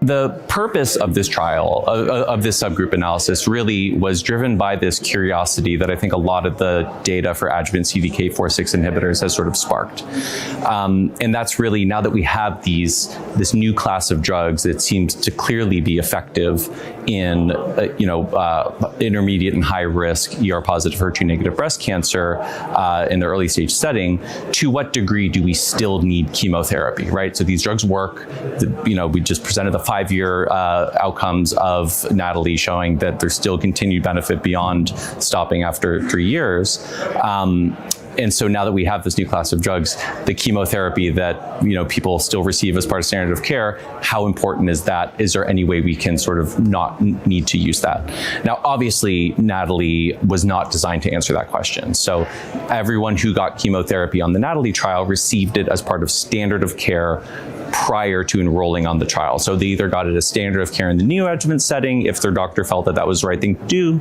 the purpose of this trial, of this subgroup analysis, really was driven by this curiosity that I think a lot of the data for adjuvant CDK4/6 inhibitors has sort of sparked. And that's really, now that we have this new class of drugs that seems to clearly be effective in intermediate and high risk ER-positive, HER2-negative breast cancer in the early stage setting, to what degree do we still need chemotherapy, right? So these drugs work. We just presented the 5-year outcomes of NATALEE showing that there's still continued benefit beyond stopping after 3 years. And so now that we have this new class of drugs, the chemotherapy that people still receive as part of standard of care, how important is that? Is there any way we can sort of not need to use that? Now, obviously, NATALEE was not designed to answer that question. So everyone who got chemotherapy on the NATALEE trial received it as part of standard of care prior to enrolling on the trial. So they either got it as standard of care in the neoadjuvant setting, if their doctor felt that that was the right thing to do,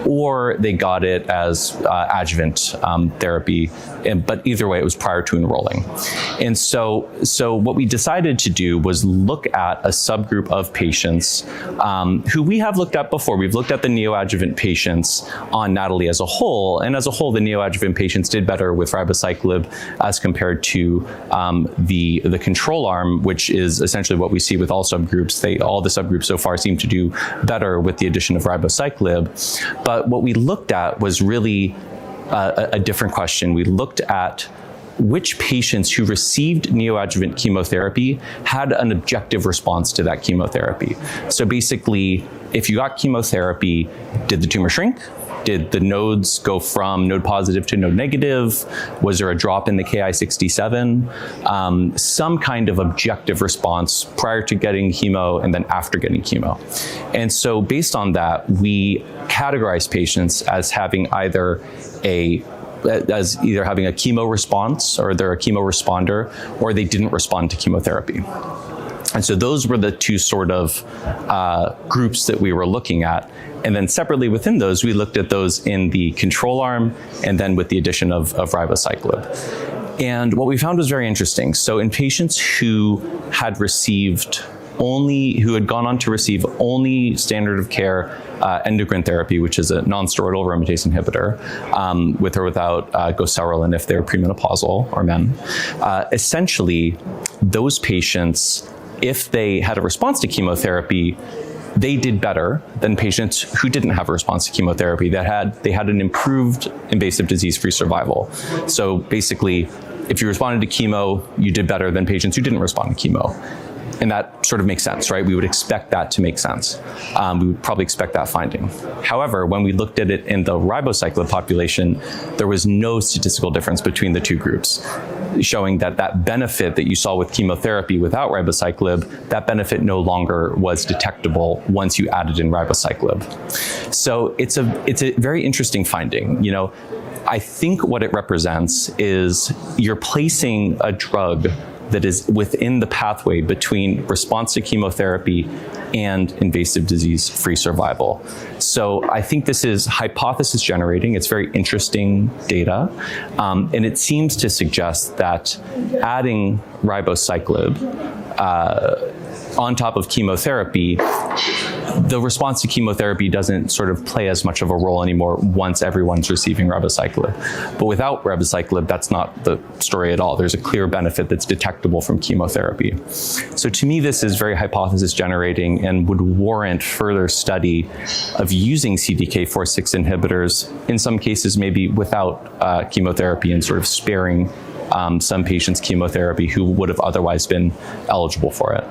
or they got it as adjuvant therapy. But either way, it was prior to enrolling. And so what we decided to do was look at a subgroup of patients who we have looked at before. We've looked at the neoadjuvant patients on NATALEE as a whole, and as a whole, the neoadjuvant patients did better with ribociclib as compared to the control arm, which is essentially what we see with all subgroups. All the subgroups so far seem to do better with the addition of ribociclib. But what we looked at was really a different question. We looked at which patients who received neoadjuvant chemotherapy had an objective response to that chemotherapy. So basically, if you got chemotherapy, did the tumor shrink? Did the nodes go from node positive to node negative? Was there a drop in the Ki-67? Some kind of objective response prior to getting chemo and then after getting chemo. And so based on that, we categorize patients as having either having a chemo response, or they're a chemo responder, or they didn't respond to chemotherapy. And so those were the two sort of groups that we were looking at. And then separately within those, we looked at those in the control arm and then with the addition of ribociclib. And what we found was very interesting. So in patients who had gone on to receive only standard of care endocrine therapy, which is a non-steroidal aromatase inhibitor, with or without goserelin if they're premenopausal or men, essentially those patients, if they had a response to chemotherapy, they did better than patients who didn't have a response to chemotherapy. They had an improved invasive disease-free survival. So basically, if you responded to chemo, you did better than patients who didn't respond to chemo. And that sort of makes sense, right? We would expect that to make sense. We would probably expect that finding. However, when we looked at it in the ribociclib population, there was no statistical difference between the two groups, showing that that benefit that you saw with chemotherapy without ribociclib, that benefit no longer was detectable once you added in ribociclib. So it's a very interesting finding. I think what it represents is you're placing a drug that is within the pathway between response to chemotherapy and invasive disease-free survival. So I think this is hypothesis generating. It's very interesting data. And it seems to suggest that adding ribociclib on top of chemotherapy, the response to chemotherapy doesn't sort of play as much of a role anymore once everyone's receiving ribociclib. But without ribociclib, that's not the story at all. There's a clear benefit that's detectable from chemotherapy. So to me, this is very hypothesis generating and would warrant further study of using CDK4/6 inhibitors, in some cases maybe without chemotherapy, and sort of sparing some patients chemotherapy who would have otherwise been eligible for it.